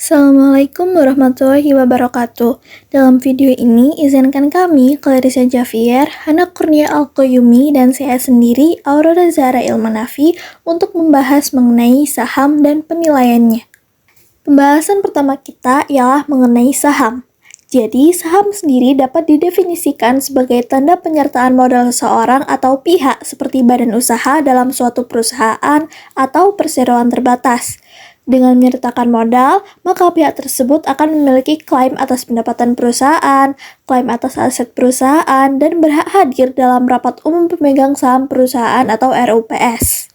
Assalamualaikum warahmatullahi wabarakatuh. Dalam video ini, izinkan kami, Clarissa Javier, Hana Kurnia Alkoyumi, dan saya sendiri, Aurora Zahra Ilmanafi, untuk membahas mengenai saham dan penilaiannya. Pembahasan pertama kita ialah mengenai saham. Jadi, saham sendiri dapat didefinisikan sebagai tanda penyertaan modal seseorang atau pihak seperti badan usaha dalam suatu perusahaan atau perseroan terbatas. Dengan menyertakan modal, maka pihak tersebut akan memiliki klaim atas pendapatan perusahaan, klaim atas aset perusahaan, dan berhak hadir dalam rapat umum pemegang saham perusahaan atau RUPS.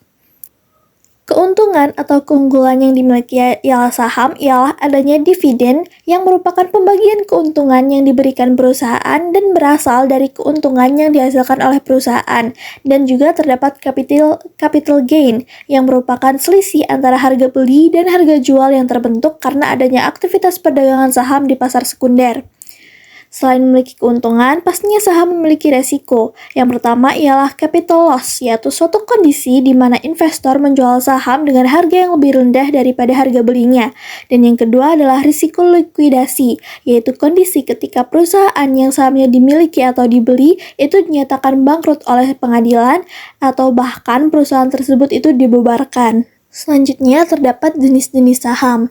Keuntungan atau keunggulan yang dimiliki ialah saham ialah adanya dividen yang merupakan pembagian keuntungan yang diberikan perusahaan dan berasal dari keuntungan yang dihasilkan oleh perusahaan, dan juga terdapat capital gain yang merupakan selisih antara harga beli dan harga jual yang terbentuk karena adanya aktivitas perdagangan saham di pasar sekunder. Selain memiliki keuntungan, pastinya saham memiliki resiko. Yang pertama ialah capital loss, yaitu suatu kondisi di mana investor menjual saham dengan harga yang lebih rendah daripada harga belinya. Dan yang kedua adalah risiko likuidasi, yaitu kondisi ketika perusahaan yang sahamnya dimiliki atau dibeli itu dinyatakan bangkrut oleh pengadilan atau bahkan perusahaan tersebut itu dibubarkan. Selanjutnya terdapat jenis-jenis saham.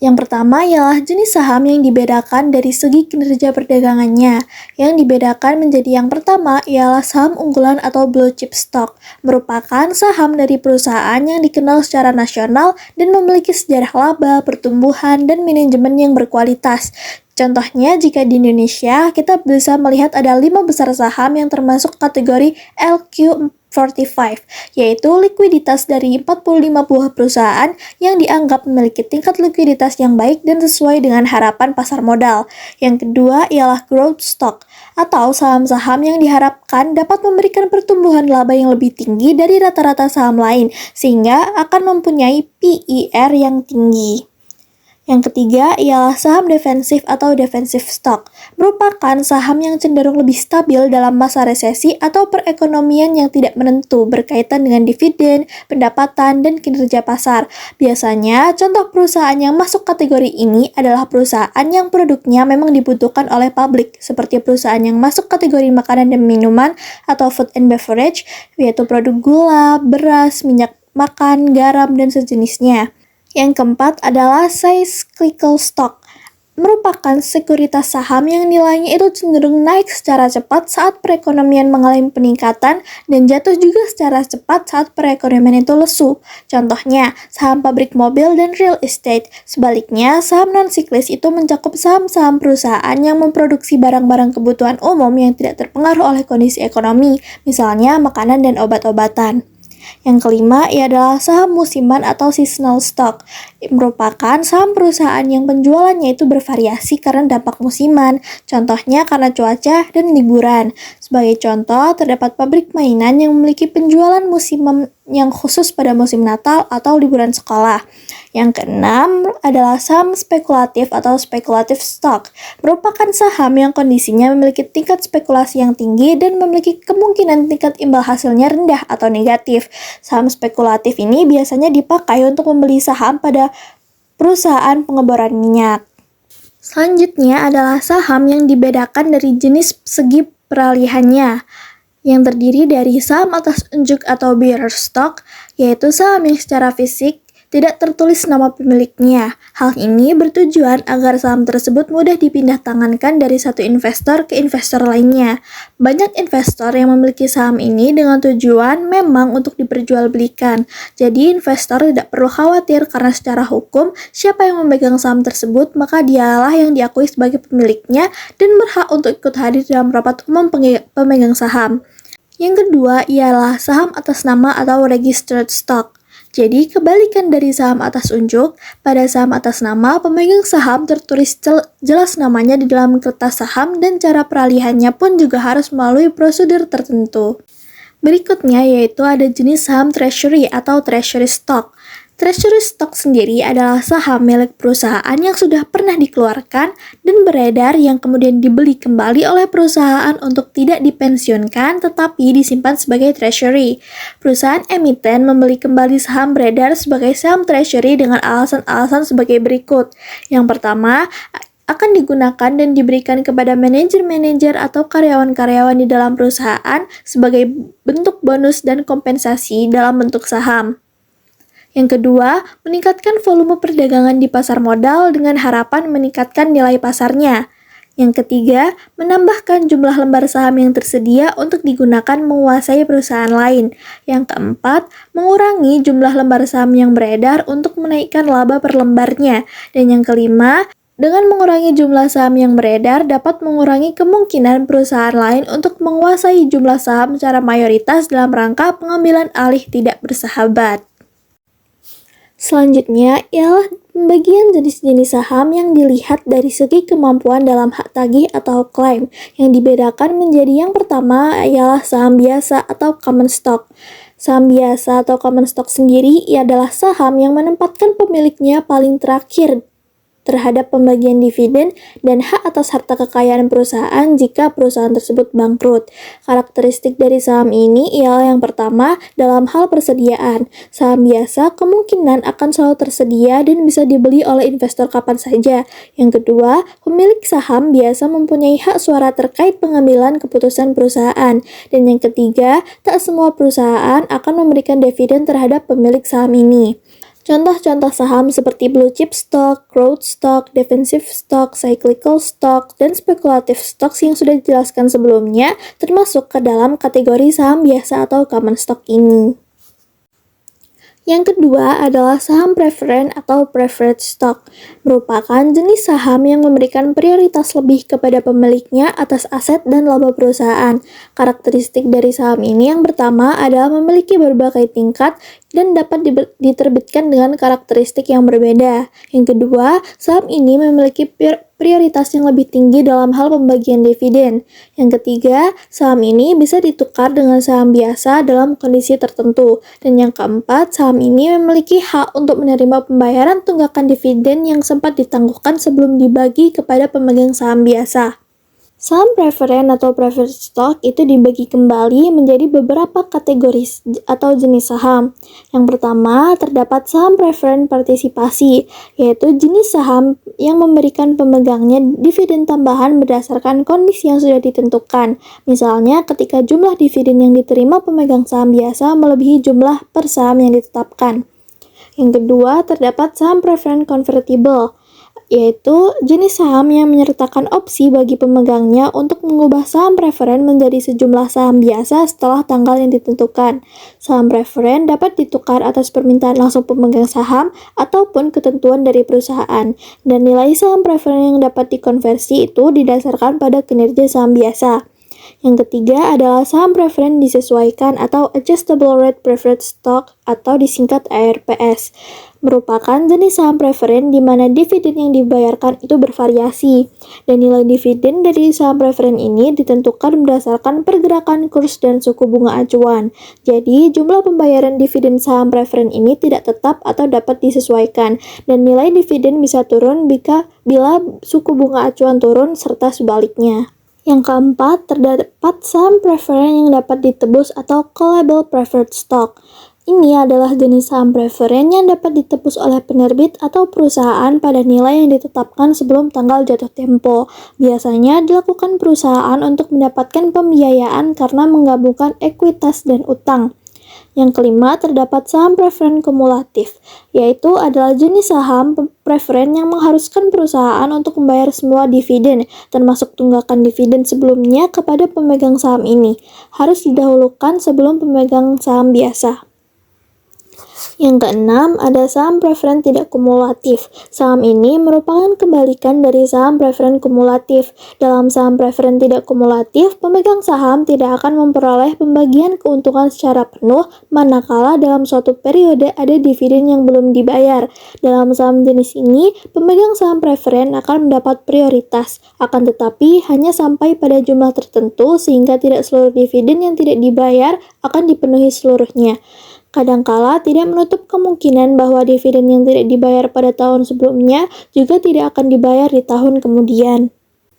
Yang pertama ialah jenis saham yang dibedakan dari segi kinerja perdagangannya. Yang dibedakan menjadi yang pertama ialah saham unggulan atau blue chip stock, merupakan saham dari perusahaan yang dikenal secara nasional dan memiliki sejarah laba, pertumbuhan, dan manajemen yang berkualitas. Contohnya, jika di Indonesia, kita bisa melihat ada 5 besar saham yang termasuk kategori LQ45, yaitu likuiditas dari 45 buah perusahaan yang dianggap memiliki tingkat likuiditas yang baik dan sesuai dengan harapan pasar modal. Yang kedua ialah growth stock, atau saham-saham yang diharapkan dapat memberikan pertumbuhan laba yang lebih tinggi dari rata-rata saham lain, sehingga akan mempunyai PER yang tinggi. Yang ketiga ialah saham defensif atau defensive stock, merupakan saham yang cenderung lebih stabil dalam masa resesi atau perekonomian yang tidak menentu berkaitan dengan dividen, pendapatan, dan kinerja pasar. Biasanya, contoh perusahaan yang masuk kategori ini adalah perusahaan yang produknya memang dibutuhkan oleh publik, seperti perusahaan yang masuk kategori makanan dan minuman atau food and beverage, yaitu produk gula, beras, minyak makan, garam, dan sejenisnya. Yang keempat adalah cyclical stock, merupakan sekuritas saham yang nilainya itu cenderung naik secara cepat saat perekonomian mengalami peningkatan dan jatuh juga secara cepat saat perekonomian itu lesu. Contohnya, saham pabrik mobil dan real estate. Sebaliknya, saham non-siklis itu mencakup saham-saham perusahaan yang memproduksi barang-barang kebutuhan umum yang tidak terpengaruh oleh kondisi ekonomi, misalnya makanan dan obat-obatan. Yang kelima adalah saham musiman atau seasonal stock, merupakan saham perusahaan yang penjualannya itu bervariasi karena dampak musiman, contohnya karena cuaca dan liburan. Sebagai contoh, terdapat pabrik mainan yang memiliki penjualan musiman yang khusus pada musim Natal atau liburan sekolah. Yang keenam adalah saham spekulatif atau speculative stock, merupakan saham yang kondisinya memiliki tingkat spekulasi yang tinggi dan memiliki kemungkinan tingkat imbal hasilnya rendah atau negatif. Saham spekulatif ini biasanya dipakai untuk membeli saham pada perusahaan pengeboran minyak. Selanjutnya adalah saham yang dibedakan dari jenis segi peralihannya, yang terdiri dari saham atas unjuk atau bearer stock, yaitu saham yang secara fisik tidak tertulis nama pemiliknya. Hal ini bertujuan agar saham tersebut mudah dipindah tangankan dari satu investor ke investor lainnya. Banyak investor yang memiliki saham ini dengan tujuan memang untuk diperjualbelikan. Jadi investor tidak perlu khawatir karena secara hukum siapa yang memegang saham tersebut maka dialah yang diakui sebagai pemiliknya dan berhak untuk ikut hadir dalam rapat umum pemegang saham. Yang kedua ialah saham atas nama atau registered stock. Jadi, kebalikan dari saham atas unjuk, pada saham atas nama, pemegang saham tertulis jelas namanya di dalam kertas saham dan cara peralihannya pun juga harus melalui prosedur tertentu. Berikutnya yaitu ada jenis saham treasury atau treasury stock. Treasury stock sendiri adalah saham milik perusahaan yang sudah pernah dikeluarkan dan beredar yang kemudian dibeli kembali oleh perusahaan untuk tidak dipensiunkan tetapi disimpan sebagai treasury. Perusahaan emiten membeli kembali saham beredar sebagai saham treasury dengan alasan-alasan sebagai berikut. Yang pertama, akan digunakan dan diberikan kepada manajer-manajer atau karyawan-karyawan di dalam perusahaan sebagai bentuk bonus dan kompensasi dalam bentuk saham. Yang kedua, meningkatkan volume perdagangan di pasar modal dengan harapan meningkatkan nilai pasarnya. Yang ketiga, menambahkan jumlah lembar saham yang tersedia untuk digunakan menguasai perusahaan lain. Yang keempat, mengurangi jumlah lembar saham yang beredar untuk menaikkan laba per lembarnya. Dan yang kelima, dengan mengurangi jumlah saham yang beredar dapat mengurangi kemungkinan perusahaan lain untuk menguasai jumlah saham secara mayoritas dalam rangka pengambilan alih tidak bersahabat. Selanjutnya ialah pembagian jenis-jenis saham yang dilihat dari segi kemampuan dalam hak tagih atau klaim. Yang dibedakan menjadi yang pertama ialah saham biasa atau common stock. Saham biasa atau common stock sendiri adalah saham yang menempatkan pemiliknya paling terakhir terhadap pembagian dividen dan hak atas harta kekayaan perusahaan jika perusahaan tersebut bangkrut. Karakteristik dari saham ini ialah yang pertama, dalam hal persediaan. Saham biasa kemungkinan akan selalu tersedia dan bisa dibeli oleh investor kapan saja. Yang kedua, pemilik saham biasa mempunyai hak suara terkait pengambilan keputusan perusahaan. Dan yang ketiga, tak semua perusahaan akan memberikan dividen terhadap pemilik saham ini. Contoh-contoh saham seperti blue chip stock, growth stock, defensive stock, cyclical stock, dan speculative stocks yang sudah dijelaskan sebelumnya termasuk ke dalam kategori saham biasa atau common stock ini. Yang kedua adalah saham preferen atau preferred stock, merupakan jenis saham yang memberikan prioritas lebih kepada pemiliknya atas aset dan laba perusahaan. Karakteristik dari saham ini yang pertama adalah memiliki berbagai tingkat dan dapat diterbitkan dengan karakteristik yang berbeda. Yang kedua, saham ini memiliki prioritas yang lebih tinggi dalam hal pembagian dividen. Yang ketiga, saham ini bisa ditukar dengan saham biasa dalam kondisi tertentu. Dan yang keempat, saham ini memiliki hak untuk menerima pembayaran tunggakan dividen yang sempat ditangguhkan sebelum dibagi kepada pemegang saham biasa. Saham preferen atau preferred stock itu dibagi kembali menjadi beberapa kategori atau jenis saham. Yang pertama, terdapat saham preferen partisipasi, yaitu jenis saham yang memberikan pemegangnya dividen tambahan berdasarkan kondisi yang sudah ditentukan. Misalnya, ketika jumlah dividen yang diterima pemegang saham biasa melebihi jumlah per saham yang ditetapkan. Yang kedua, terdapat saham preferen convertible, yaitu jenis saham yang menyertakan opsi bagi pemegangnya untuk mengubah saham preferen menjadi sejumlah saham biasa setelah tanggal yang ditentukan. Saham preferen dapat ditukar atas permintaan langsung pemegang saham ataupun ketentuan dari perusahaan, dan nilai saham preferen yang dapat dikonversi itu didasarkan pada kinerja saham biasa. Yang ketiga adalah saham preferen disesuaikan atau Adjustable Rate Preferred Stock atau disingkat ARPS. Merupakan jenis saham preferen di mana dividen yang dibayarkan itu bervariasi, dan nilai dividen dari saham preferen ini ditentukan berdasarkan pergerakan kurs dan suku bunga acuan. Jadi, jumlah pembayaran dividen saham preferen ini tidak tetap atau dapat disesuaikan, dan nilai dividen bisa turun bila suku bunga acuan turun serta sebaliknya. Yang keempat, terdapat saham preferen yang dapat ditebus atau callable preferred stock. Ini adalah jenis saham preferen yang dapat ditebus oleh penerbit atau perusahaan pada nilai yang ditetapkan sebelum tanggal jatuh tempo. Biasanya dilakukan perusahaan untuk mendapatkan pembiayaan karena menggabungkan ekuitas dan utang. Yang kelima, terdapat saham preferen kumulatif, yaitu adalah jenis saham preferen yang mengharuskan perusahaan untuk membayar semua dividen, termasuk tunggakan dividen sebelumnya kepada pemegang saham ini, harus didahulukan sebelum pemegang saham biasa. Yang keenam, ada saham preferen tidak kumulatif. Saham ini merupakan kebalikan dari saham preferen kumulatif. Dalam saham preferen tidak kumulatif, pemegang saham tidak akan memperoleh pembagian keuntungan secara penuh manakala dalam suatu periode ada dividen yang belum dibayar. Dalam saham jenis ini, pemegang saham preferen akan mendapat prioritas, akan tetapi hanya sampai pada jumlah tertentu sehingga tidak seluruh dividen yang tidak dibayar akan dipenuhi seluruhnya. Kadangkala tidak menutup kemungkinan bahwa dividen yang tidak dibayar pada tahun sebelumnya juga tidak akan dibayar di tahun kemudian.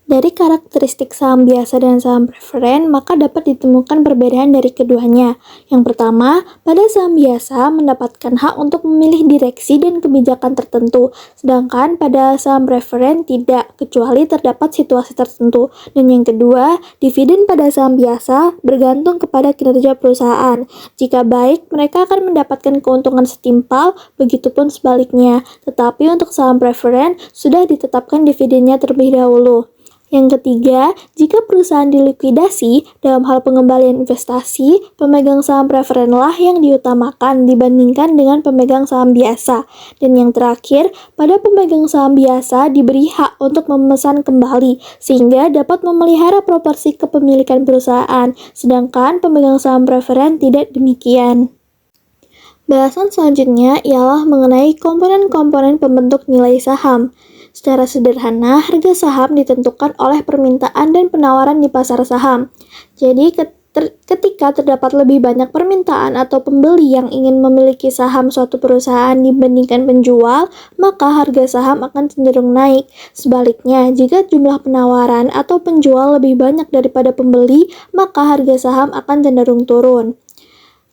Dari karakteristik saham biasa dan saham preferen, maka dapat ditemukan perbedaan dari keduanya. Yang pertama, pada saham biasa mendapatkan hak untuk memilih direksi dan kebijakan tertentu, sedangkan pada saham preferen tidak, kecuali terdapat situasi tertentu. Dan yang kedua, dividen pada saham biasa bergantung kepada kinerja perusahaan. Jika baik, mereka akan mendapatkan keuntungan setimpal, begitupun sebaliknya. Tetapi untuk saham preferen, sudah ditetapkan dividennya terlebih dahulu. Yang ketiga, jika perusahaan dilikuidasi dalam hal pengembalian investasi, pemegang saham preferenlah yang diutamakan dibandingkan dengan pemegang saham biasa. Dan yang terakhir, pada pemegang saham biasa diberi hak untuk memesan kembali, sehingga dapat memelihara proporsi kepemilikan perusahaan, sedangkan pemegang saham preferen tidak demikian. Bahasan selanjutnya ialah mengenai komponen-komponen pembentuk nilai saham. Secara sederhana, harga saham ditentukan oleh permintaan dan penawaran di pasar saham. Jadi, ketika terdapat lebih banyak permintaan atau pembeli yang ingin memiliki saham suatu perusahaan dibandingkan penjual, maka harga saham akan cenderung naik. Sebaliknya, jika jumlah penawaran atau penjual lebih banyak daripada pembeli, maka harga saham akan cenderung turun.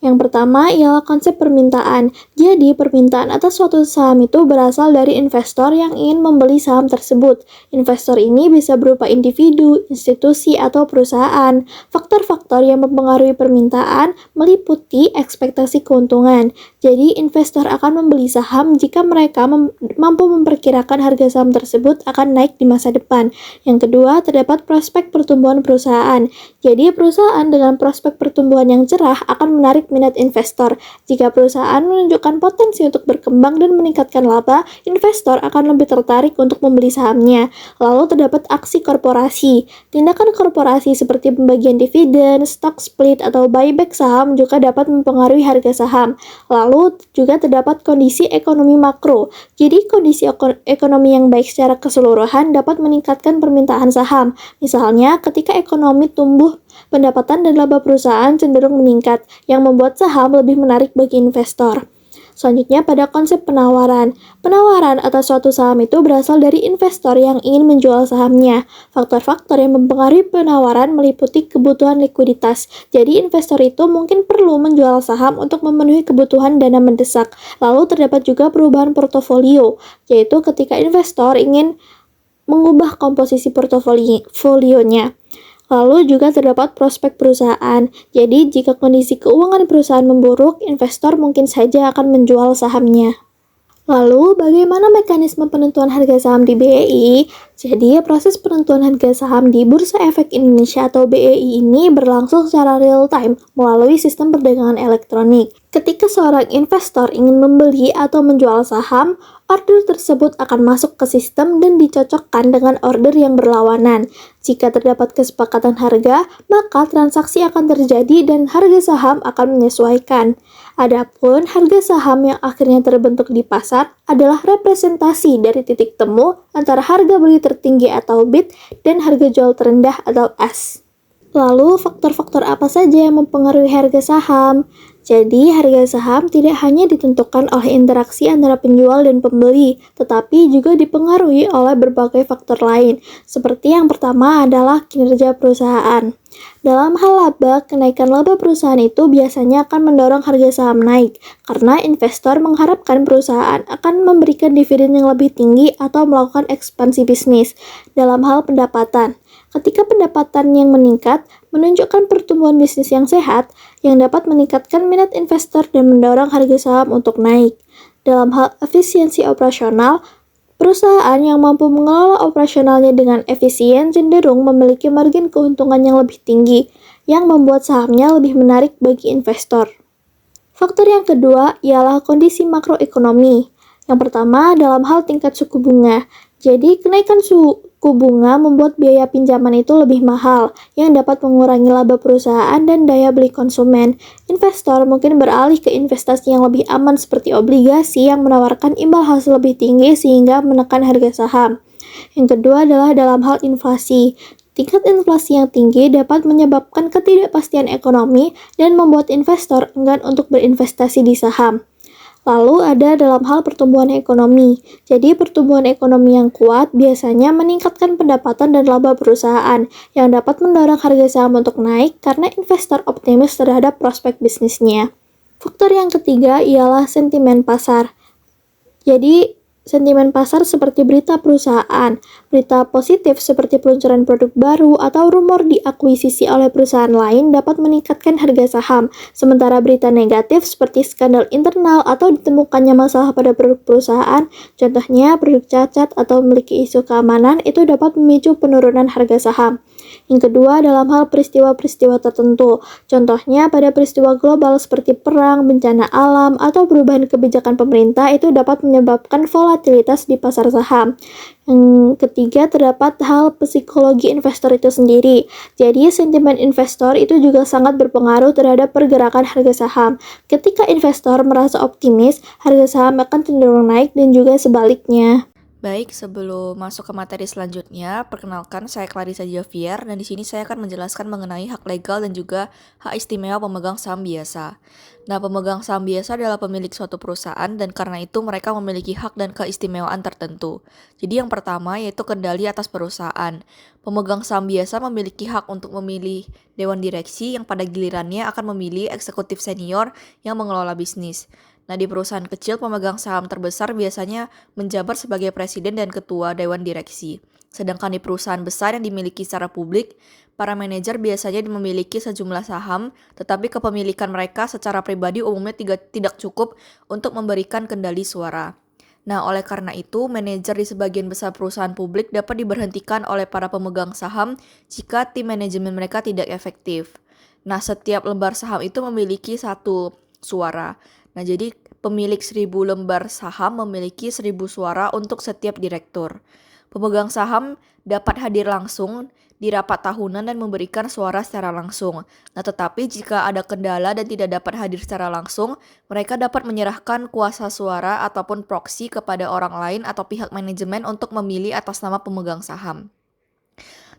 Yang pertama ialah konsep permintaan. Jadi, permintaan atas suatu saham itu berasal dari investor yang ingin membeli saham tersebut. Investor ini bisa berupa individu, institusi, atau perusahaan. Faktor-faktor yang mempengaruhi permintaan meliputi ekspektasi keuntungan. Jadi, investor akan membeli saham jika mereka mampu memperkirakan harga saham tersebut akan naik di masa depan. Yang kedua, terdapat prospek pertumbuhan perusahaan. Jadi, perusahaan dengan prospek pertumbuhan yang cerah akan menarik minat investor. Jika perusahaan menunjukkan potensi untuk berkembang dan meningkatkan laba, investor akan lebih tertarik untuk membeli sahamnya. Lalu terdapat aksi korporasi. Tindakan korporasi seperti pembagian dividen, stock split, atau buyback saham juga dapat mempengaruhi harga saham. Lalu juga terdapat kondisi ekonomi makro. Jadi kondisi ekonomi yang baik secara keseluruhan dapat meningkatkan permintaan saham. Misalnya ketika ekonomi tumbuh, pendapatan dan laba perusahaan cenderung meningkat, yang membuat saham lebih menarik bagi investor. Selanjutnya pada konsep penawaran. Penawaran atas suatu saham itu berasal dari investor yang ingin menjual sahamnya. Faktor-faktor yang mempengaruhi penawaran meliputi kebutuhan likuiditas. Jadi investor itu mungkin perlu menjual saham untuk memenuhi kebutuhan dana mendesak. Lalu terdapat juga perubahan portofolio, yaitu ketika investor ingin mengubah komposisi portofolionya. Lalu juga terdapat prospek perusahaan. Jadi, jika kondisi keuangan perusahaan memburuk, investor mungkin saja akan menjual sahamnya. Lalu, bagaimana mekanisme penentuan harga saham di BEI? Jadi, proses penentuan harga saham di Bursa Efek Indonesia atau BEI ini berlangsung secara real time melalui sistem perdagangan elektronik. Ketika seorang investor ingin membeli atau menjual saham, order tersebut akan masuk ke sistem dan dicocokkan dengan order yang berlawanan. Jika terdapat kesepakatan harga, maka transaksi akan terjadi dan harga saham akan menyesuaikan. Adapun harga saham yang akhirnya terbentuk di pasar adalah representasi dari titik temu antara harga beli tertinggi atau bid dan harga jual terendah atau ask. Lalu, faktor-faktor apa saja yang mempengaruhi harga saham? Jadi, harga saham tidak hanya ditentukan oleh interaksi antara penjual dan pembeli, tetapi juga dipengaruhi oleh berbagai faktor lain. Seperti yang pertama adalah kinerja perusahaan. Dalam hal laba, kenaikan laba perusahaan itu biasanya akan mendorong harga saham naik, karena investor mengharapkan perusahaan akan memberikan dividen yang lebih tinggi atau melakukan ekspansi bisnis. Dalam hal pendapatan, ketika pendapatan yang meningkat menunjukkan pertumbuhan bisnis yang sehat yang dapat meningkatkan minat investor dan mendorong harga saham untuk naik. Dalam hal efisiensi operasional, perusahaan yang mampu mengelola operasionalnya dengan efisien cenderung memiliki margin keuntungan yang lebih tinggi, yang membuat sahamnya lebih menarik bagi investor. Faktor yang kedua ialah kondisi makroekonomi. Yang pertama dalam hal tingkat suku bunga. Jadi, kenaikan suku bunga membuat biaya pinjaman itu lebih mahal, yang dapat mengurangi laba perusahaan dan daya beli konsumen. Investor mungkin beralih ke investasi yang lebih aman seperti obligasi yang menawarkan imbal hasil lebih tinggi sehingga menekan harga saham. Yang kedua adalah dalam hal inflasi. Tingkat inflasi yang tinggi dapat menyebabkan ketidakpastian ekonomi dan membuat investor enggan untuk berinvestasi di saham. Lalu ada dalam hal pertumbuhan ekonomi. Jadi pertumbuhan ekonomi yang kuat biasanya meningkatkan pendapatan dan laba perusahaan yang dapat mendorong harga saham untuk naik karena investor optimis terhadap prospek bisnisnya. Faktor yang ketiga ialah sentimen pasar. Jadi, sentimen pasar seperti berita perusahaan, berita positif seperti peluncuran produk baru atau rumor diakuisisi oleh perusahaan lain dapat meningkatkan harga saham, sementara berita negatif seperti skandal internal atau ditemukannya masalah pada produk perusahaan, contohnya produk cacat atau memiliki isu keamanan, itu dapat memicu penurunan harga saham. Yang kedua, dalam hal peristiwa-peristiwa tertentu, contohnya pada peristiwa global seperti perang, bencana alam, atau perubahan kebijakan pemerintah itu dapat menyebabkan volatilitas di pasar saham. Yang ketiga, terdapat hal psikologi investor itu sendiri. Jadi, sentimen investor itu juga sangat berpengaruh terhadap pergerakan harga saham. Ketika investor merasa optimis, harga saham akan cenderung naik dan juga sebaliknya. Baik, sebelum masuk ke materi selanjutnya, perkenalkan saya Clarissa Javier dan di sini saya akan menjelaskan mengenai hak legal dan juga hak istimewa pemegang saham biasa. Nah, pemegang saham biasa adalah pemilik suatu perusahaan dan karena itu mereka memiliki hak dan keistimewaan tertentu. Jadi yang pertama yaitu kendali atas perusahaan. Pemegang saham biasa memiliki hak untuk memilih dewan direksi yang pada gilirannya akan memilih eksekutif senior yang mengelola bisnis. Nah, di perusahaan kecil, pemegang saham terbesar biasanya menjabat sebagai presiden dan ketua dewan direksi. Sedangkan di perusahaan besar yang dimiliki secara publik, para manajer biasanya memiliki sejumlah saham, tetapi kepemilikan mereka secara pribadi umumnya tidak cukup untuk memberikan kendali suara. Nah, oleh karena itu, manajer di sebagian besar perusahaan publik dapat diberhentikan oleh para pemegang saham jika tim manajemen mereka tidak efektif. Nah, setiap lembar saham itu memiliki satu suara. Nah, jadi pemilik 1.000 lembar saham memiliki 1.000 suara untuk setiap direktur. Pemegang saham dapat hadir langsung di rapat tahunan dan memberikan suara secara langsung. Nah, tetapi jika ada kendala dan tidak dapat hadir secara langsung, mereka dapat menyerahkan kuasa suara ataupun proksi kepada orang lain atau pihak manajemen untuk memilih atas nama pemegang saham.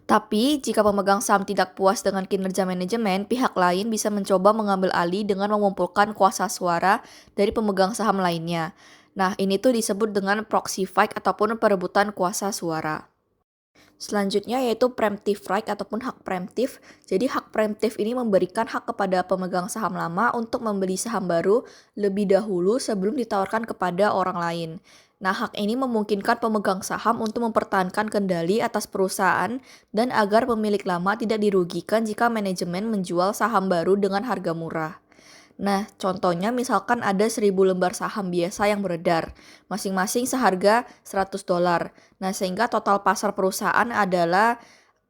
Tapi, jika pemegang saham tidak puas dengan kinerja manajemen, pihak lain bisa mencoba mengambil alih dengan mengumpulkan kuasa suara dari pemegang saham lainnya. Nah, ini tuh disebut dengan proxy fight ataupun perebutan kuasa suara. Selanjutnya yaitu preemptive right ataupun hak preemptif. Jadi hak preemptif ini memberikan hak kepada pemegang saham lama untuk membeli saham baru lebih dahulu sebelum ditawarkan kepada orang lain. Nah, hak ini memungkinkan pemegang saham untuk mempertahankan kendali atas perusahaan dan agar pemilik lama tidak dirugikan jika manajemen menjual saham baru dengan harga murah. Nah, contohnya misalkan ada 1.000 lembar saham biasa yang beredar, masing-masing seharga $100. Nah, sehingga total pasar perusahaan adalah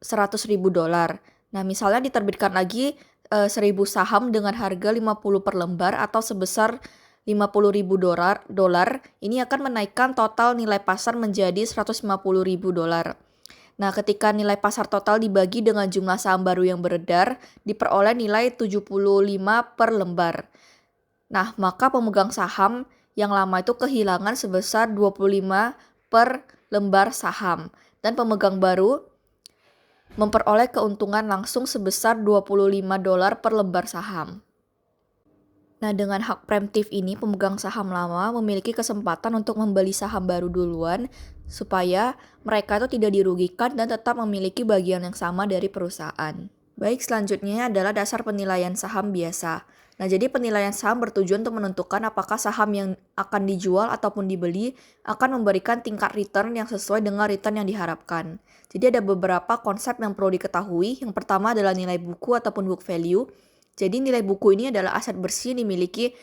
$100.000. Nah, misalnya diterbitkan lagi 1.000 saham dengan harga 50 per lembar atau sebesar $50.000, ini akan menaikkan total nilai pasar menjadi $150.000. Nah, ketika nilai pasar total dibagi dengan jumlah saham baru yang beredar, diperoleh nilai 75 per lembar. Nah, maka pemegang saham yang lama itu kehilangan sebesar 25 per lembar saham. Dan pemegang baru memperoleh keuntungan langsung sebesar $25 per lembar saham. Nah, dengan hak preemptif ini, pemegang saham lama memiliki kesempatan untuk membeli saham baru duluan supaya mereka itu tidak dirugikan dan tetap memiliki bagian yang sama dari perusahaan. Baik, selanjutnya adalah dasar penilaian saham biasa. Nah, jadi penilaian saham bertujuan untuk menentukan apakah saham yang akan dijual ataupun dibeli akan memberikan tingkat return yang sesuai dengan return yang diharapkan. Jadi ada beberapa konsep yang perlu diketahui. Yang pertama adalah nilai buku ataupun book value. Jadi nilai buku ini adalah aset bersih yang dimiliki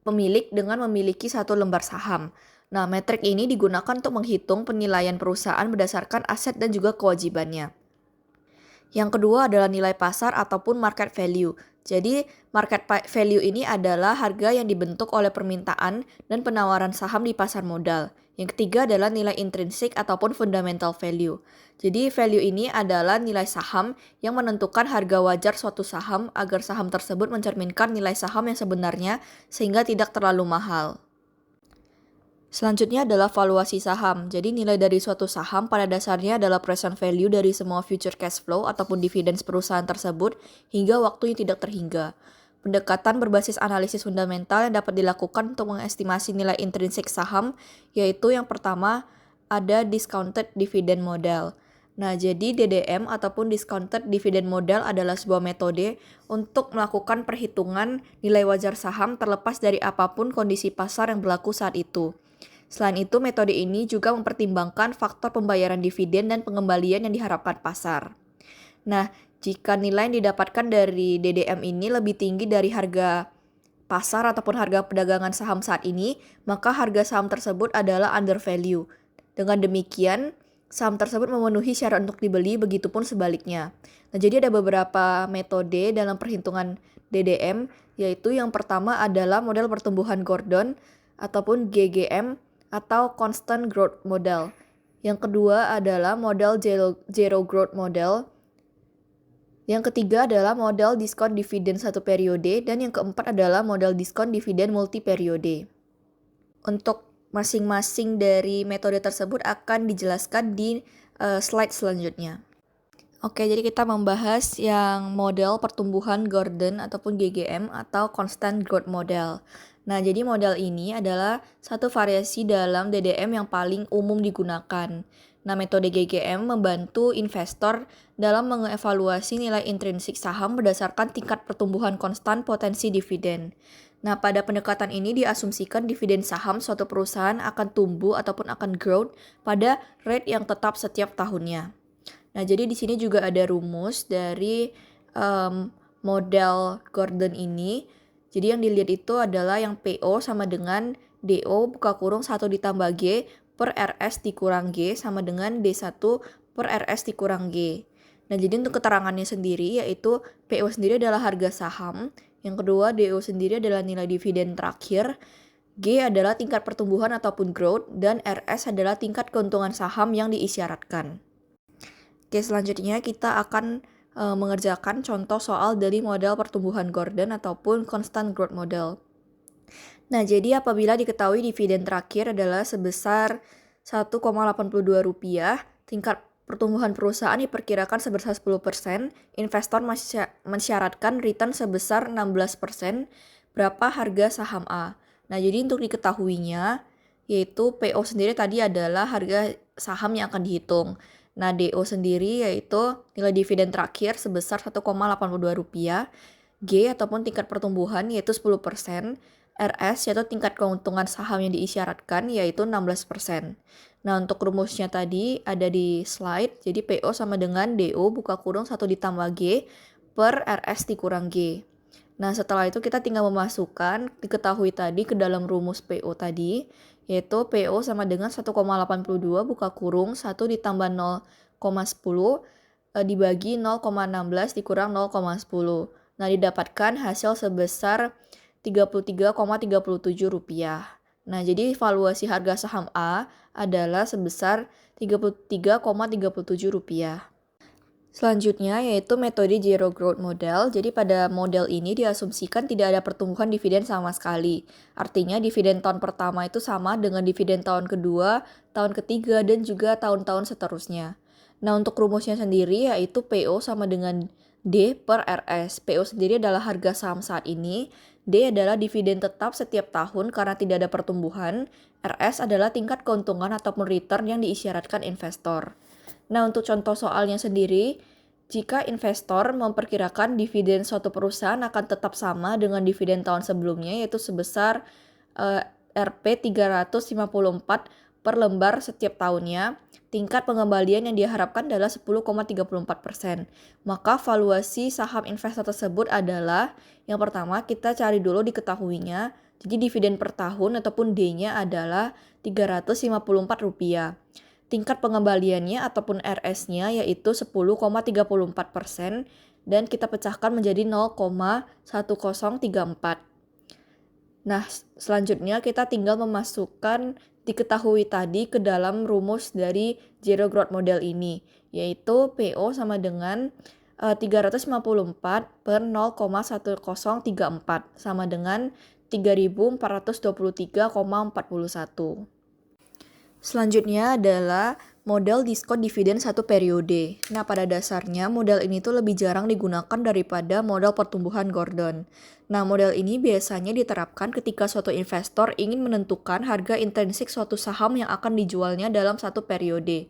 pemilik dengan memiliki satu lembar saham. Nah, metrik ini digunakan untuk menghitung penilaian perusahaan berdasarkan aset dan juga kewajibannya. Yang kedua adalah nilai pasar ataupun market value. Jadi, market value ini adalah harga yang dibentuk oleh permintaan dan penawaran saham di pasar modal. Yang ketiga adalah nilai intrinsik ataupun fundamental value. Jadi, value ini adalah nilai saham yang menentukan harga wajar suatu saham agar saham tersebut mencerminkan nilai saham yang sebenarnya sehingga tidak terlalu mahal. Selanjutnya adalah valuasi saham. Jadi nilai dari suatu saham pada dasarnya adalah present value dari semua future cash flow ataupun dividen perusahaan tersebut hingga waktu yang tidak terhingga. Pendekatan berbasis analisis fundamental yang dapat dilakukan untuk mengestimasi nilai intrinsik saham, yaitu yang pertama ada discounted dividend model. Nah, jadi DDM ataupun discounted dividend model adalah sebuah metode untuk melakukan perhitungan nilai wajar saham terlepas dari apapun kondisi pasar yang berlaku saat itu. Selain itu, metode ini juga mempertimbangkan faktor pembayaran dividen dan pengembalian yang diharapkan pasar. Nah, jika nilai yang didapatkan dari DDM ini lebih tinggi dari harga pasar ataupun harga perdagangan saham saat ini, maka harga saham tersebut adalah undervalue. Dengan demikian, saham tersebut memenuhi syarat untuk dibeli, begitupun sebaliknya. Nah, jadi ada beberapa metode dalam perhitungan DDM, yaitu yang pertama adalah model pertumbuhan Gordon ataupun GGM atau Constant Growth Model. Yang kedua adalah model Zero Growth Model. Yang ketiga adalah model diskon dividen satu periode, dan yang keempat adalah model diskon dividen multi periode. Untuk masing-masing dari metode tersebut akan dijelaskan di slide selanjutnya. Oke, jadi kita membahas yang model pertumbuhan Gordon ataupun GGM atau Constant Growth Model. Nah, jadi model ini adalah satu variasi dalam DDM yang paling umum digunakan. Nah, metode GGM membantu investor dalam mengevaluasi nilai intrinsik saham berdasarkan tingkat pertumbuhan konstan potensi dividen. Nah, pada pendekatan ini diasumsikan dividen saham suatu perusahaan akan tumbuh ataupun akan growth pada rate yang tetap setiap tahunnya. Nah, jadi di sini juga ada rumus dari model Gordon ini. Jadi yang dilihat itu adalah yang PO sama dengan DO buka kurung 1 ditambah G per RS dikurang G sama dengan D1 per RS dikurang G. Nah, jadi untuk keterangannya sendiri yaitu PO sendiri adalah harga saham, yang kedua DO sendiri adalah nilai dividen terakhir, G adalah tingkat pertumbuhan ataupun growth, dan RS adalah tingkat keuntungan saham yang diisyaratkan. Oke, selanjutnya kita akan mengerjakan contoh soal dari model pertumbuhan Gordon ataupun Constant Growth Model. Nah, jadi apabila diketahui dividen terakhir adalah sebesar Rp1,82, tingkat pertumbuhan perusahaan diperkirakan sebesar 10%, investor mensyaratkan return sebesar 16%, berapa harga saham A. Nah, jadi untuk diketahuinya, yaitu PO sendiri tadi adalah harga saham yang akan dihitung. Nah, DO sendiri yaitu nilai dividen terakhir sebesar Rp1,82, G ataupun tingkat pertumbuhan yaitu 10%, RS yaitu tingkat keuntungan saham yang diisyaratkan yaitu 16%. Nah, untuk rumusnya tadi ada di slide, jadi PO sama dengan DO buka kurung 1 ditambah G per RS dikurang G. Nah, setelah itu kita tinggal memasukkan diketahui tadi ke dalam rumus PO tadi, yaitu PO sama dengan 1,82 buka kurung 1 ditambah 0,10 dibagi 0,16 dikurang 0,10. Nah, didapatkan hasil sebesar Rp33,37. Nah, jadi valuasi harga saham A adalah sebesar Rp33,37. Selanjutnya yaitu metode Zero Growth Model. Jadi pada model ini diasumsikan tidak ada pertumbuhan dividen sama sekali. Artinya dividen tahun pertama itu sama dengan dividen tahun kedua, tahun ketiga, dan juga tahun-tahun seterusnya. Nah, untuk rumusnya sendiri yaitu PO sama dengan D per RS. PO sendiri adalah harga saham saat ini, D adalah dividen tetap setiap tahun karena tidak ada pertumbuhan, RS adalah tingkat keuntungan ataupun return yang diisyaratkan investor. Nah, untuk contoh soalnya sendiri, jika investor memperkirakan dividen suatu perusahaan akan tetap sama dengan dividen tahun sebelumnya, yaitu sebesar Rp354 per lembar setiap tahunnya, tingkat pengembalian yang diharapkan adalah 10,34%. Maka valuasi saham investor tersebut adalah, yang pertama kita cari dulu diketahuinya, jadi dividen per tahun ataupun D-nya adalah Rp354. Tingkat pengembaliannya ataupun RS-nya yaitu 10,34% dan kita pecahkan menjadi 0,1034. Nah, selanjutnya kita tinggal memasukkan diketahui tadi ke dalam rumus dari Zero Growth Model ini, yaitu PO sama dengan 354 per 0,1034 sama dengan 3.423,41. Selanjutnya adalah model diskon dividen satu periode. Nah, pada dasarnya model ini tuh lebih jarang digunakan daripada model pertumbuhan Gordon. Nah, model ini biasanya diterapkan ketika suatu investor ingin menentukan harga intrinsik suatu saham yang akan dijualnya dalam satu periode.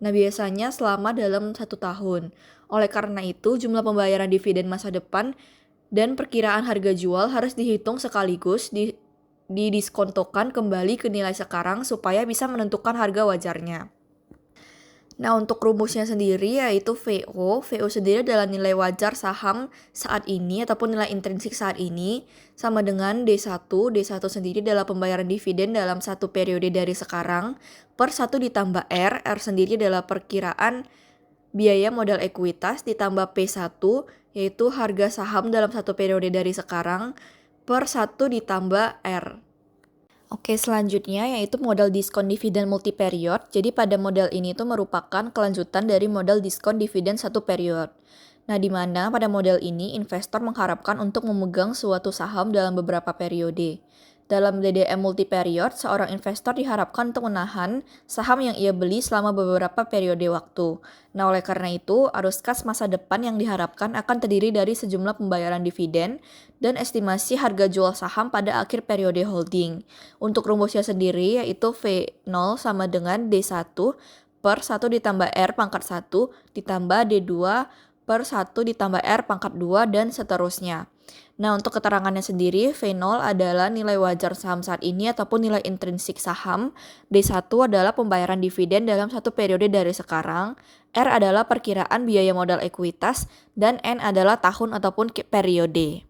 Nah, biasanya selama dalam 1 tahun. Oleh karena itu, jumlah pembayaran dividen masa depan dan perkiraan harga jual harus dihitung sekaligus didiskontokan kembali ke nilai sekarang supaya bisa menentukan harga wajarnya. Nah, untuk rumusnya sendiri yaitu VO. VO sendiri adalah nilai wajar saham saat ini ataupun nilai intrinsik saat ini sama dengan D1. D1 sendiri adalah pembayaran dividen dalam satu periode dari sekarang per 1 ditambah R. R sendiri adalah perkiraan biaya modal ekuitas ditambah P1 yaitu harga saham dalam satu periode dari sekarang per 1 ditambah R. Oke, selanjutnya yaitu model diskon dividen multi-period. Jadi pada model ini tuh merupakan kelanjutan dari model diskon dividen satu period. Nah, di mana pada model ini investor mengharapkan untuk memegang suatu saham dalam beberapa periode. Dalam DDM multi-period, seorang investor diharapkan untuk menahan saham yang ia beli selama beberapa periode waktu. Nah, oleh karena itu, arus kas masa depan yang diharapkan akan terdiri dari sejumlah pembayaran dividen dan estimasi harga jual saham pada akhir periode holding. Untuk rumusnya sendiri yaitu V0 sama dengan D1 per 1 ditambah R pangkat 1 ditambah D2 per 1 ditambah R pangkat 2 dan seterusnya. Nah, untuk keterangannya sendiri, V0 adalah nilai wajar saham saat ini ataupun nilai intrinsik saham. D1 adalah pembayaran dividen dalam satu periode dari sekarang. R adalah perkiraan biaya modal ekuitas. Dan N adalah tahun ataupun periode.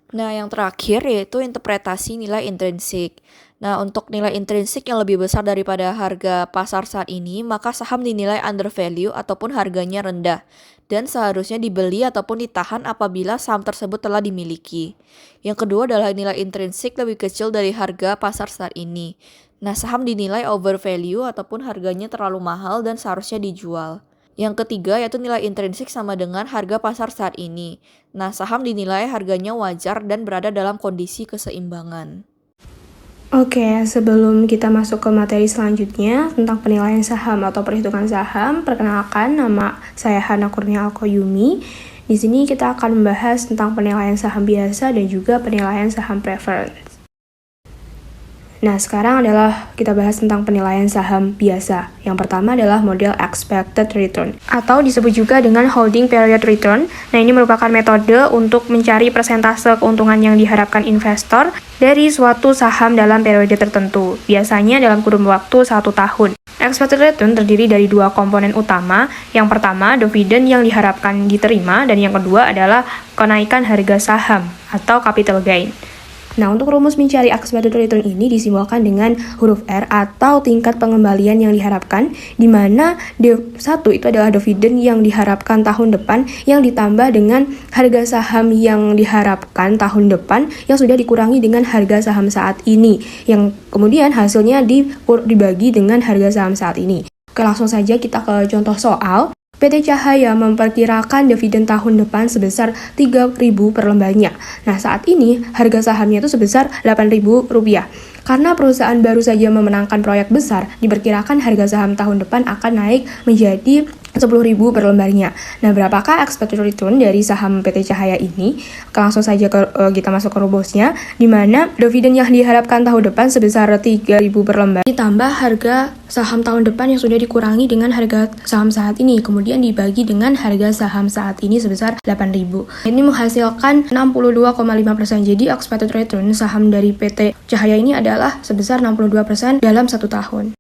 Nah, yang terakhir yaitu interpretasi nilai intrinsik. Nah, untuk nilai intrinsik yang lebih besar daripada harga pasar saat ini, maka saham dinilai undervalue ataupun harganya rendah dan seharusnya dibeli ataupun ditahan apabila saham tersebut telah dimiliki. Yang kedua adalah nilai intrinsik lebih kecil dari harga pasar saat ini. Nah, saham dinilai overvalue ataupun harganya terlalu mahal dan seharusnya dijual. Yang ketiga yaitu nilai intrinsik sama dengan harga pasar saat ini. Nah, saham dinilai harganya wajar dan berada dalam kondisi keseimbangan. Oke, sebelum kita masuk ke materi selanjutnya tentang penilaian saham atau perhitungan saham, perkenalkan nama saya Hana Kurnia Alkoyumi. Di sini kita akan membahas tentang penilaian saham biasa dan juga penilaian saham preference. Nah, sekarang adalah kita bahas tentang penilaian saham biasa. Yang pertama adalah model expected return, atau disebut juga dengan holding period return. Nah, ini merupakan metode untuk mencari persentase keuntungan yang diharapkan investor dari suatu saham dalam periode tertentu, biasanya dalam kurun waktu 1 tahun. Expected return terdiri dari 2 komponen utama. Yang pertama, dividen yang diharapkan diterima, dan yang kedua adalah kenaikan harga saham atau capital gain. Nah, untuk rumus mencari expected return ini disimbolkan dengan huruf R atau tingkat pengembalian yang diharapkan, di mana D1 itu adalah dividen yang diharapkan tahun depan yang ditambah dengan harga saham yang diharapkan tahun depan yang sudah dikurangi dengan harga saham saat ini, yang kemudian hasilnya dibagi dengan harga saham saat ini. Oke, langsung saja kita ke contoh soal. PT Cahaya memperkirakan dividen tahun depan sebesar Rp3.000 per lembarnya. Nah, saat ini harga sahamnya itu sebesar Rp8.000. Karena perusahaan baru saja memenangkan proyek besar, diperkirakan harga saham tahun depan akan naik menjadi Rp10.000 per lembarnya. Nah, berapakah expected return dari saham PT Cahaya ini? Langsung saja kita masuk ke rumusnya, di mana dividen yang diharapkan tahun depan sebesar Rp3.000 per lembar ditambah harga saham tahun depan yang sudah dikurangi dengan harga saham saat ini, kemudian dibagi dengan harga saham saat ini sebesar Rp8.000. Ini menghasilkan 62,5%. Jadi expected return saham dari PT Cahaya ini adalah sebesar 62% dalam 1 tahun.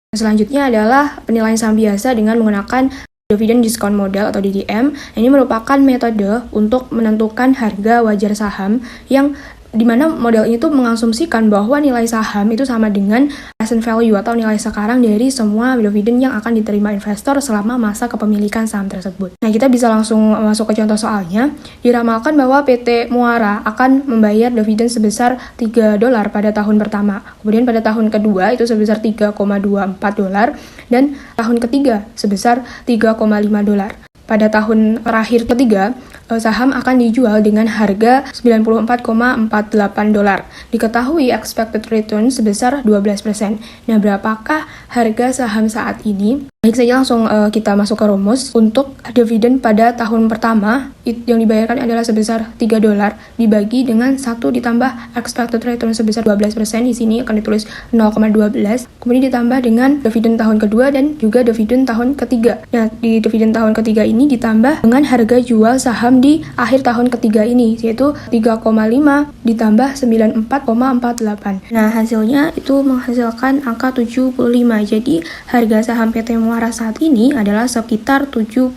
Selanjutnya adalah penilaian saham biasa dengan menggunakan Dividend Discount Model atau DDM. Ini merupakan metode untuk menentukan harga wajar saham yang dimana model ini tuh mengasumsikan bahwa nilai saham itu sama dengan present value atau nilai sekarang dari semua dividen yang akan diterima investor selama masa kepemilikan saham tersebut. Nah, kita bisa langsung masuk ke contoh soalnya. Diramalkan bahwa PT Muara akan membayar dividen sebesar $3 pada tahun pertama. Kemudian pada tahun kedua itu sebesar $3,24 dan tahun ketiga sebesar $3,5. pada tahun terakhir ketiga, saham akan dijual dengan harga $94,48. Diketahui expected return sebesar 12%. Nah, berapakah harga saham saat ini? Baik saja langsung kita masuk ke rumus. Untuk dividen pada tahun pertama yang dibayarkan adalah sebesar $3 dibagi dengan 1 ditambah expected return sebesar 12%. Di sini akan ditulis 0,12. Kemudian ditambah dengan dividen tahun kedua dan juga dividen tahun ketiga. Nah, di dividen tahun ketiga ini ditambah dengan harga jual saham di akhir tahun ketiga ini, yaitu 3,5 ditambah 94,48. Nah, hasilnya itu menghasilkan angka 75. Jadi, harga saham PT Muara saat ini adalah sekitar $75.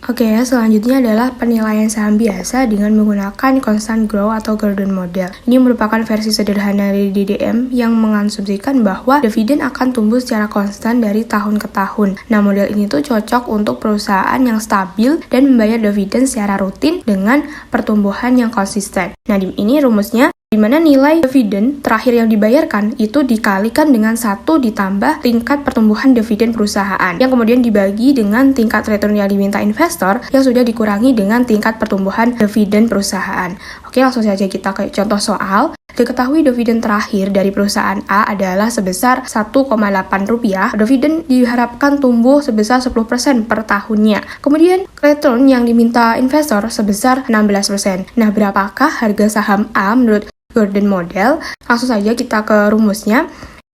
Oke, selanjutnya adalah penilaian saham biasa dengan menggunakan constant growth atau Gordon model. Ini merupakan versi sederhana dari DDM yang mengasumsikan bahwa dividen akan tumbuh secara konstan dari tahun ke tahun. Nah, model ini tuh cocok untuk perusahaan yang stabil dan membayar dividen secara rutin dengan pertumbuhan yang konsisten. Nah, ini rumusnya, di mana nilai dividen terakhir yang dibayarkan itu dikalikan dengan 1 ditambah tingkat pertumbuhan dividen perusahaan, yang kemudian dibagi dengan tingkat return yang diminta investor yang sudah dikurangi dengan tingkat pertumbuhan dividen perusahaan. Oke, langsung saja kita ke contoh soal. Diketahui dividen terakhir dari perusahaan A adalah sebesar Rp1,8. Dividen diharapkan tumbuh sebesar 10% per tahunnya. Kemudian return yang diminta investor sebesar 16%. Nah, berapakah harga saham A menurut Gordon model? Langsung saja kita ke rumusnya.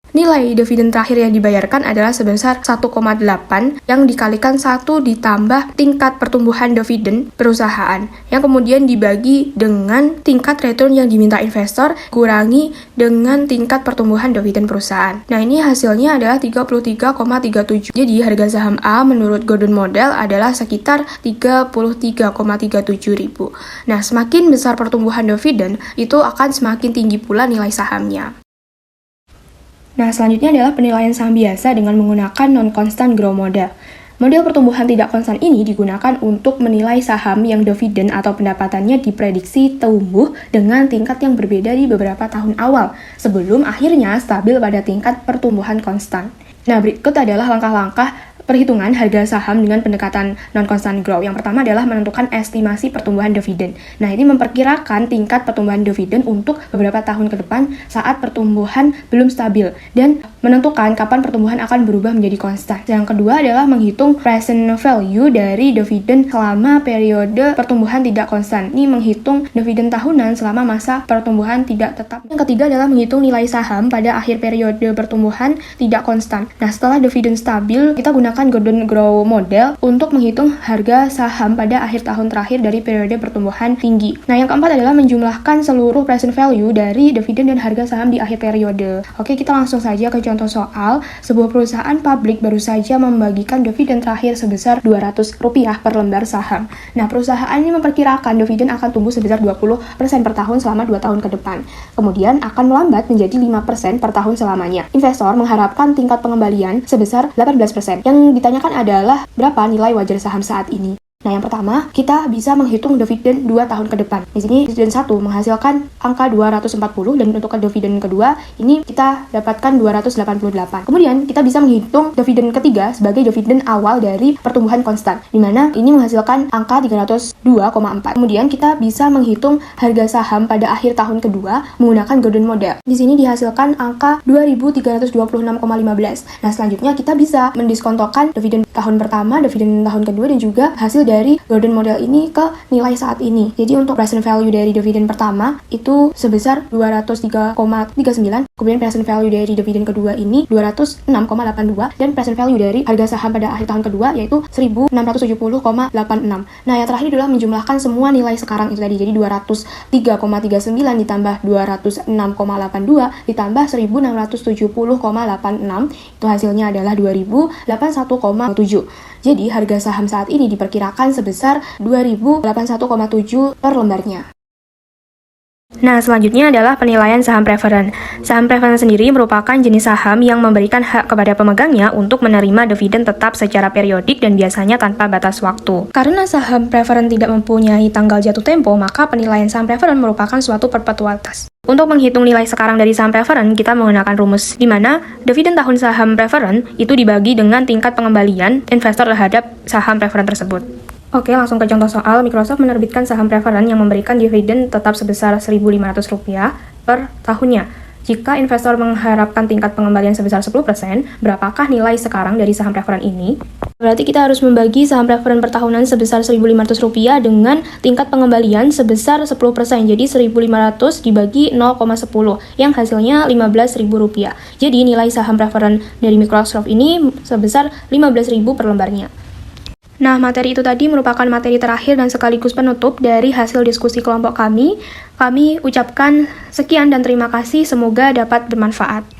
Nilai dividen terakhir yang dibayarkan adalah sebesar 1,8 yang dikalikan 1 ditambah tingkat pertumbuhan dividen perusahaan yang kemudian dibagi dengan tingkat return yang diminta investor kurangi dengan tingkat pertumbuhan dividen perusahaan. Nah, ini hasilnya adalah 33,37. Jadi harga saham A menurut Gordon model adalah sekitar 33,37 ribu. Nah, semakin besar pertumbuhan dividen, itu akan semakin tinggi pula nilai sahamnya. Nah, selanjutnya adalah penilaian saham biasa dengan menggunakan non-constant growth model. Model pertumbuhan tidak konstan ini digunakan untuk menilai saham yang dividen atau pendapatannya diprediksi tumbuh dengan tingkat yang berbeda di beberapa tahun awal, sebelum akhirnya stabil pada tingkat pertumbuhan konstan. Nah, berikut adalah langkah-langkah perhitungan harga saham dengan pendekatan non-constant growth. Yang pertama adalah menentukan estimasi pertumbuhan dividen. Nah, ini memperkirakan tingkat pertumbuhan dividen untuk beberapa tahun ke depan saat pertumbuhan belum stabil dan menentukan kapan pertumbuhan akan berubah menjadi konstan. Yang kedua adalah menghitung present value dari dividen selama periode pertumbuhan tidak konstan. Ini menghitung dividen tahunan selama masa pertumbuhan tidak tetap. Yang ketiga adalah menghitung nilai saham pada akhir periode pertumbuhan tidak konstan. Nah, setelah dividen stabil, kita gunakan Gordon Growth model untuk menghitung harga saham pada akhir tahun terakhir dari periode pertumbuhan tinggi. Nah, yang keempat adalah menjumlahkan seluruh present value dari dividen dan harga saham di akhir periode. Oke, kita langsung saja ke contoh soal. Sebuah perusahaan publik baru saja membagikan dividen terakhir sebesar Rp200 per lembar saham. Nah, perusahaan ini memperkirakan dividen akan tumbuh sebesar 20% per tahun selama 2 tahun ke depan. Kemudian akan melambat menjadi 5% per tahun selamanya. Investor mengharapkan tingkat pengembalian sebesar 18%. Yang ditanyakan adalah berapa nilai wajar saham saat ini. Nah, yang pertama, kita bisa menghitung dividen 2 tahun ke depan. Di sini dividen 1 menghasilkan angka 240 dan untuk dividen kedua ini kita dapatkan 288. Kemudian kita bisa menghitung dividen ketiga sebagai dividen awal dari pertumbuhan konstan, di mana ini menghasilkan angka 302,4. Kemudian kita bisa menghitung harga saham pada akhir tahun kedua menggunakan Gordon model. Di sini dihasilkan angka 2.326,15. Nah, selanjutnya kita bisa mendiskontokan dividen tahun pertama, dividen tahun kedua dan juga hasil dari Gordon model ini ke nilai saat ini. Jadi untuk present value dari dividen pertama itu sebesar 203,39, kemudian present value dari dividen kedua ini 206,82 dan present value dari harga saham pada akhir tahun kedua yaitu 1.670,86. Nah, yang terakhir adalah menjumlahkan semua nilai sekarang itu tadi. Jadi 203,39 ditambah 206,82 ditambah 1.670,86 itu hasilnya adalah 2.081,7. Jadi harga saham saat ini diperkirakan sebesar 2.081,7 per lembarnya. Nah, selanjutnya adalah penilaian saham preferen. Saham preferen sendiri merupakan jenis saham yang memberikan hak kepada pemegangnya untuk menerima dividen tetap secara periodik dan biasanya tanpa batas waktu. Karena saham preferen tidak mempunyai tanggal jatuh tempo, maka penilaian saham preferen merupakan suatu perpetualitas. Untuk menghitung nilai sekarang dari saham preferen, kita menggunakan rumus di mana dividen tahun saham preferen itu dibagi dengan tingkat pengembalian investor terhadap saham preferen tersebut. Oke, langsung ke contoh soal. Microsoft menerbitkan saham preferen yang memberikan dividen tetap sebesar Rp1.500 per tahunnya. Jika investor mengharapkan tingkat pengembalian sebesar 10%, berapakah nilai sekarang dari saham preferen ini? Berarti kita harus membagi saham preferen per tahunan sebesar Rp1.500 dengan tingkat pengembalian sebesar 10%. Jadi 1.500 dibagi 0,10 yang hasilnya Rp15.000. Jadi nilai saham preferen dari Microsoft ini sebesar Rp15.000 per lembarnya. Nah, materi itu tadi merupakan materi terakhir dan sekaligus penutup dari hasil diskusi kelompok kami. Kami ucapkan sekian dan terima kasih, semoga dapat bermanfaat.